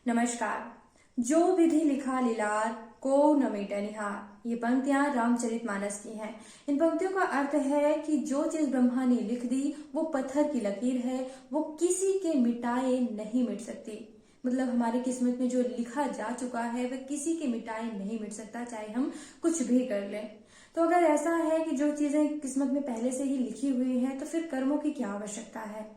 नमस्कार। जो विधि लिखा लीलार को न मिटे निहार, ये पंक्तियां रामचरितमानस की हैं। इन पंक्तियों का अर्थ है कि जो चीज ब्रह्मा ने लिख दी वो पत्थर की लकीर है, वो किसी के मिटाए नहीं मिट सकती। मतलब हमारी किस्मत में जो लिखा जा चुका है वह किसी के मिटाए नहीं मिट सकता, चाहे हम कुछ भी कर लें। तो अगर ऐसा है कि जो चीजें किस्मत में पहले से ही लिखी हुई हैं, तो फिर कर्मों की क्या आवश्यकता है?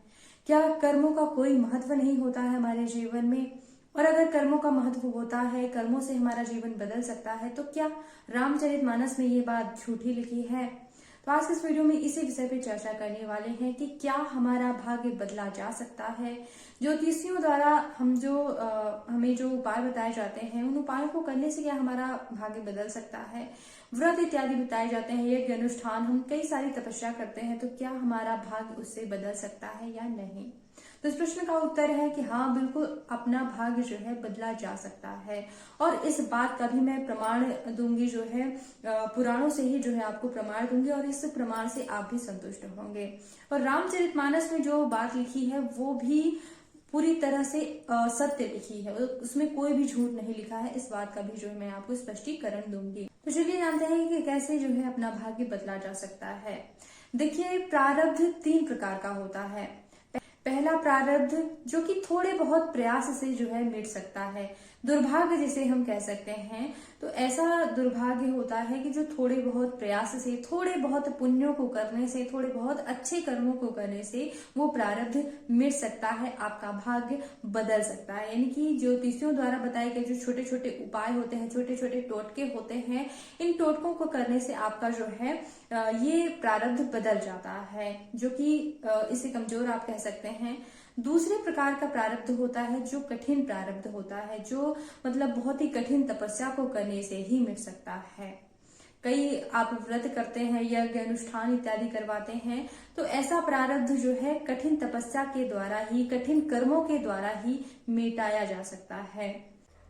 क्या कर्मों का कोई महत्व नहीं होता है हमारे जीवन में? और अगर कर्मों का महत्व होता है, कर्मों से हमारा जीवन बदल सकता है, तो क्या रामचरितमानस में ये बात झूठी लिखी है? तो आज के इस वीडियो में इसी विषय पर चर्चा करने वाले हैं कि क्या हमारा भाग्य बदला जा सकता है। ज्योतिषियों द्वारा हमें जो उपाय बताए जाते हैं, उन उपायों को करने से क्या हमारा भाग्य बदल सकता है? व्रत इत्यादि बताए जाते हैं, यज्ञ अनुष्ठान, हम कई सारी तपस्या करते हैं, तो क्या हमारा भाग्य उससे बदल सकता है या नहीं? तो इस प्रश्न का उत्तर है कि हाँ, बिल्कुल अपना भाग्य जो है बदला जा सकता है। और इस बात का भी मैं प्रमाण दूंगी, जो है पुराणों से ही जो है आपको प्रमाण दूंगी, और इस प्रमाण से आप भी संतुष्ट होंगे। और रामचरितमानस में जो बात लिखी है वो भी पूरी तरह से सत्य लिखी है, उसमें कोई भी झूठ नहीं लिखा है। इस बात का भी जो है मैं आपको स्पष्टीकरण दूंगी। तो चलिए जानते हैं कि कैसे जो है अपना भाग्य बदला जा सकता है। देखिए, प्रारब्ध 3 प्रकार का होता है। पहला प्रारब्ध जो कि थोड़े बहुत प्रयास से जो है मिट सकता है, दुर्भाग्य जिसे हम कह सकते हैं। तो ऐसा दुर्भाग्य होता है कि जो थोड़े बहुत प्रयास से, थोड़े बहुत पुण्यों को करने से, थोड़े बहुत अच्छे कर्मों को करने से वो प्रारब्ध मिट सकता है, आपका भाग्य बदल सकता है। यानी कि ज्योतिषियों द्वारा बताए गए जो छोटे छोटे उपाय होते हैं, छोटे छोटे टोटके होते हैं, इन टोटकों को करने से आपका जो है ये प्रारब्ध बदल जाता है, जो कि इसे कमजोर आप कह सकते हैं। दूसरे प्रकार का प्रारब्ध होता है जो कठिन प्रारब्ध होता है, जो मतलब बहुत ही कठिन तपस्या को करने से ही मिट सकता है। कई आप व्रत करते हैं, यज्ञ अनुष्ठान इत्यादि करवाते हैं, तो ऐसा प्रारब्ध जो है कठिन तपस्या के द्वारा ही, कठिन कर्मों के द्वारा ही मिटाया जा सकता है।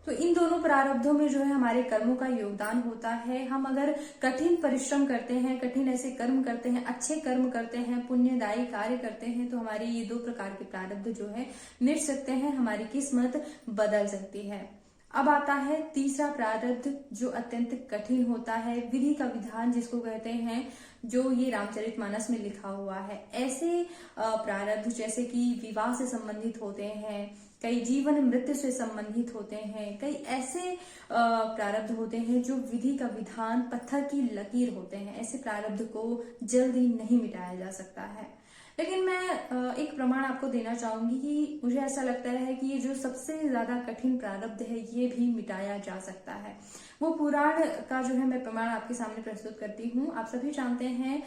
तो इन दोनों प्रारब्धों में जो है हमारे कर्मों का योगदान होता है। हम अगर कठिन परिश्रम करते हैं, कठिन ऐसे कर्म करते हैं, अच्छे कर्म करते हैं, पुण्यदायी कार्य करते हैं, तो हमारे ये 2 प्रकार के प्रारब्ध जो है मिट सकते हैं, हमारी किस्मत बदल सकती है। अब आता है तीसरा प्रारब्ध जो अत्यंत कठिन होता है, विधि का विधान जिसको कहते हैं, जो ये रामचरितमानस में लिखा हुआ है। ऐसे प्रारब्ध जैसे कि विवाह से संबंधित होते हैं, कई जीवन मृत्यु से संबंधित होते हैं, कई ऐसे प्रारब्ध होते हैं जो विधि का विधान, पत्थर की लकीर होते हैं। ऐसे प्रारब्ध को जल्दी नहीं मिटाया जा सकता है। लेकिन मैं एक प्रमाण आपको देना चाहूंगी कि मुझे ऐसा लगता है कि ये जो सबसे ज्यादा कठिन प्रारब्ध है ये भी मिटाया जा सकता है। वो पुराण का जो है मैं प्रमाण आपके सामने प्रस्तुत करती हूँ। आप सभी जानते हैं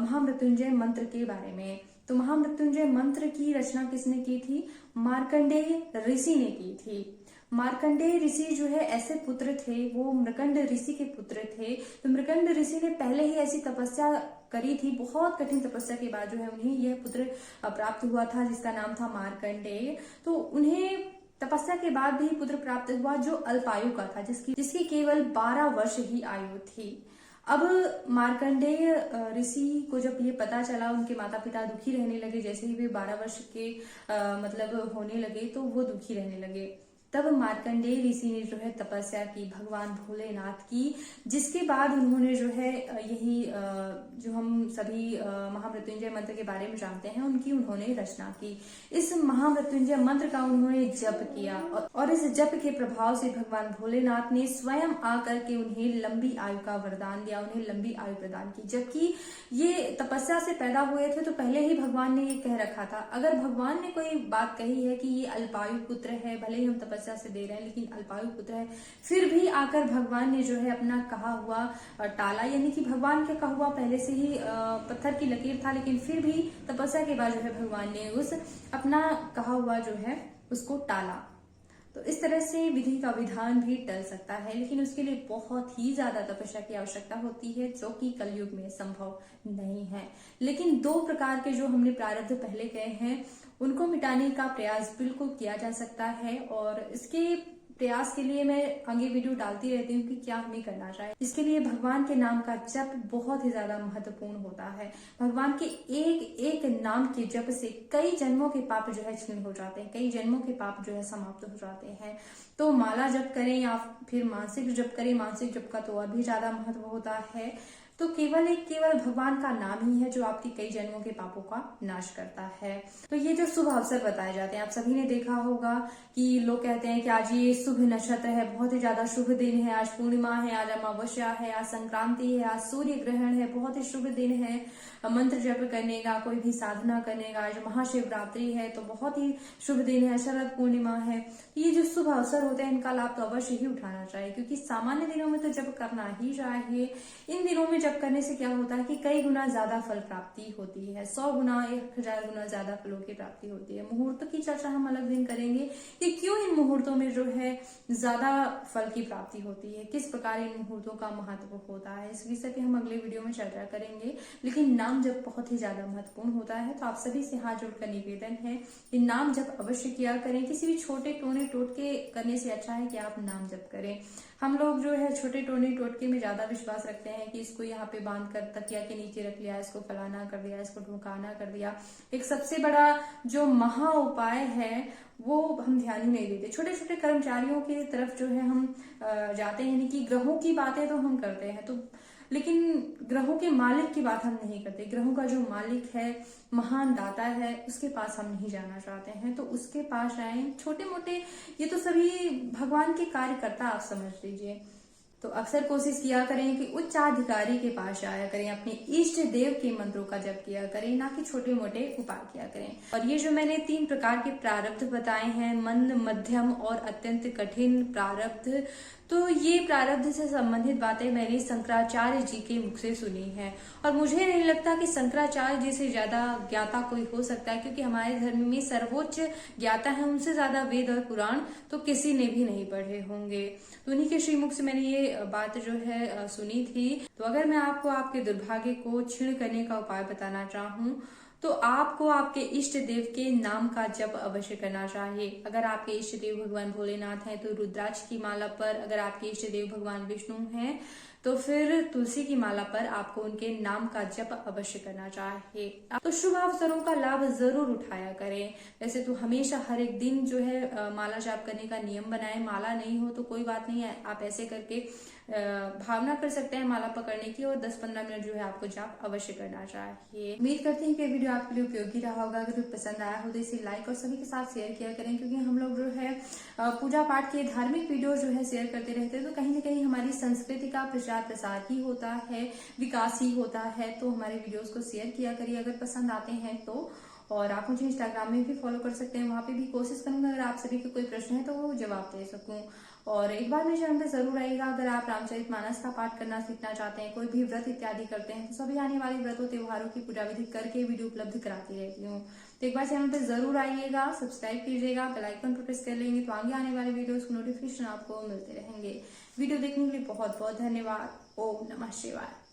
महामृत्युंजय मंत्र के बारे में। तो महामृत्युंजय मंत्र की रचना किसने की थी? मार्कंडेय ऋषि ने की थी। मार्कंडेय ऋषि जो है ऐसे पुत्र थे, वो मृकंड ऋषि के पुत्र थे। तो मृकंड ऋषि ने पहले ही ऐसी तपस्या करी थी, बहुत कठिन तपस्या के बाद जो है उन्हें यह पुत्र प्राप्त हुआ था, जिसका नाम था मार्कंडेय। तो उन्हें तपस्या के बाद भी पुत्र प्राप्त हुआ जो अल्पायु का था, जिसकी केवल 12 वर्ष ही आयु थी। अब मार्कंडेय ऋषि को जब ये पता चला, उनके माता पिता दुखी रहने लगे। जैसे ही वे 12 वर्ष के मतलब होने लगे तो वो दुखी रहने लगे। तब मार्कंडेय ऋषि ने जो है तपस्या की भगवान भोलेनाथ की, जिसके बाद उन्होंने जो है यही जो हम सभी महामृत्युंजय मंत्र के बारे में जानते हैं, उनकी उन्होंने रचना की। इस महामृत्युंजय मंत्र का उन्होंने जप किया, और इस जप के प्रभाव से भगवान भोलेनाथ ने स्वयं आकर के उन्हें लंबी आयु का वरदान दिया, उन्हें लंबी आयु प्रदान की। जबकि ये तपस्या से पैदा हुए थे, तो पहले ही भगवान ने ये कह रखा था। अगर भगवान ने कोई बात कही है कि ये अल्पायु पुत्र है, भले ही हम तपस्या से दे रहे हैं लेकिन अल्पायु पुत्र है, फिर भी आकर भगवान ने जो है अपना कहा हुआ टाला। यानी कि भगवान के कहा हुआ पहले से ही पत्थर की लकीर था, लेकिन फिर भी तपस्या के बाद जो है भगवान ने उस अपना कहा हुआ जो है उसको टाला। तो इस तरह से विधि का विधान भी टल सकता है, लेकिन उसके लिए बहुत ही ज्यादा तपस्या की आवश्यकता होती है, जो कि कलयुग में संभव नहीं है। लेकिन 2 प्रकार के जो हमने प्रारब्ध पहले कहे हैं, उनको मिटाने का प्रयास बिल्कुल किया जा सकता है। और इसके प्रयास के लिए मैं आगे वीडियो डालती रहती हूँ कि क्या हमें करना चाहिए। इसके लिए भगवान के नाम का जप बहुत ही ज्यादा महत्वपूर्ण होता है। भगवान के एक एक नाम के जप से कई जन्मों के पाप जो है क्षीण हो जाते हैं, कई जन्मों के पाप जो है समाप्त हो जाते हैं। तो माला जप करें या फिर मानसिक जप करें, मानसिक जप का तो और भी ज्यादा महत्व होता है। तो केवल भगवान का नाम ही है जो आपकी कई जन्मों के पापों का नाश करता है। तो ये जो शुभ अवसर बताए जाते हैं, आप सभी ने देखा होगा कि लोग कहते हैं कि आज ये शुभ नक्षत्र है, बहुत ही ज्यादा शुभ दिन है, आज पूर्णिमा है, आज अमावस्या है, आज संक्रांति है, आज सूर्य ग्रहण है, बहुत ही शुभ दिन है मंत्र जप करने का, कोई भी साधना करने का। आज महाशिवरात्रि है तो बहुत ही शुभ दिन है, शरद पूर्णिमा है। ये जो शुभ अवसर होते हैं इनका लाभ तो अवश्य ही उठाना चाहिए, क्योंकि सामान्य दिनों में तो जप करना ही चाहिए। इन दिनों में जप करने से क्या होता है कि कई गुना ज्यादा फल प्राप्ति होती है, 100 गुना 1000 गुना ज्यादा फलों की प्राप्ति होती है। मुहूर्त की चर्चा हम अलग दिन करेंगे कि क्यों इन मुहूर्तों में जो है ज्यादा फल की प्राप्ति होती है, किस प्रकार इन मुहूर्तों का महत्व होता है, इस विषय पे हम अगले वीडियो में चर्चा करेंगे। लेकिन नाम जप बहुत ही ज्यादा महत्वपूर्ण होता है, तो आप सभी से हाथ जोड़कर निवेदन है कि नाम जप अवश्य किया करें। किसी भी छोटे टोने टोटके करने से अच्छा है कि आप नाम जप करें। हम लोग जो है छोटे टोने टोटके में ज्यादा विश्वास रखते हैं कि इसको यहाँ पे बांध कर तकिया के नीचे रख लिया, इसको फलाना कर दिया, इसको ढुकाना कर दिया। एक सबसे बड़ा जो महा उपाय है वो हम ध्यान ही नहीं देते। छोटे छोटे कर्मचारियों की तरफ जो है हम जाते हैं, यानी कि ग्रहों की बातें तो हम करते हैं, तो लेकिन ग्रहों के मालिक की बात हम नहीं करते। ग्रहों का जो मालिक है, महान दाता है, उसके पास हम नहीं जाना चाहते हैं, तो उसके पास जाएं। छोटे मोटे ये तो सभी भगवान के कार्यकर्ता आप समझ लीजिए। तो अक्सर कोशिश किया करें कि उच्चाधिकारी के पास जाया करें, अपने इष्ट देव के मंत्रों का जप किया करें, ना कि छोटे मोटे उपाय किया करें। और ये जो मैंने 3 प्रकार के प्रारब्ध बताए हैं, मंद, मध्यम और अत्यंत कठिन प्रारब्ध, तो ये प्रारब्ध से संबंधित बातें मैंने शंकराचार्य जी के मुख से सुनी है। और मुझे नहीं लगता कि शंकराचार्य जी से ज्यादा ज्ञाता कोई हो सकता है, क्योंकि हमारे धर्म में सर्वोच्च ज्ञाता है, उनसे ज्यादा वेद और पुराण तो किसी ने भी नहीं पढ़े होंगे। तो उन्हीं के श्रीमुख से मैंने ये बात जो है सुनी थी। तो अगर मैं आपको आपके दुर्भाग्य को क्षीण करने का उपाय बताना चाहूँ तो आपको आपके इष्ट देव के नाम का जप अवश्य करना चाहिए। अगर आपके इष्ट देव भगवान भोलेनाथ हैं तो रुद्राक्ष की माला पर, अगर आपके इष्ट देव भगवान विष्णु हैं तो फिर तुलसी की माला पर आपको उनके नाम का जप अवश्य करना चाहिए। तो शुभ अवसरों का लाभ जरूर उठाया करें। वैसे तो हमेशा हर एक दिन जो है माला जाप करने का नियम बनाएं। माला नहीं हो तो कोई बात नहीं है, आप ऐसे करके भावना कर सकते हैं माला पकड़ने की, और 10-15 मिनट जो है आपको जाप अवश्य करना चाहिए। उम्मीद करते हैं कि वीडियो आपके लिए उपयोगी रहा होगा। अगर पसंद आया हो तो इसे लाइक और सभी के साथ शेयर किया करें, क्योंकि हम लोग जो है पूजा पाठ के धार्मिक वीडियो जो है शेयर करते रहते हैं, तो कहीं ना कहीं हमारी संस्कृति का प्रचार प्रसार ही होता है, विकास ही होता है। तो हमारे वीडियोस को शेयर किया करिए अगर पसंद आते हैं तो। और आप मुझे इंस्टाग्राम में भी फॉलो कर सकते हैं, वहां पे भी कोशिश करूंगा अगर आप सभी के कोई प्रश्न है तो वो जवाब दे सकूं। और एक बार मेरे चैनल पे जरूर आइएगा। अगर आप रामचरितमानस का पाठ करना सीखना चाहते हैं, कोई भी व्रत इत्यादि करते हैं, तो सभी आने वाले व्रतों त्योहारों की पूजा विधि करके वीडियो उपलब्ध कराती रहती हूँ। तो एक बार चैनल पे जरूर आइएगा, सब्सक्राइब कीजिएगा, बेल आइकन पर प्रेस कर लेंगे तो आगे आने वाले वीडियोस के नोटिफिकेशन आपको मिलते रहेंगे। वीडियो देखने के लिए बहुत बहुत धन्यवाद। ओम नमः शिवाय।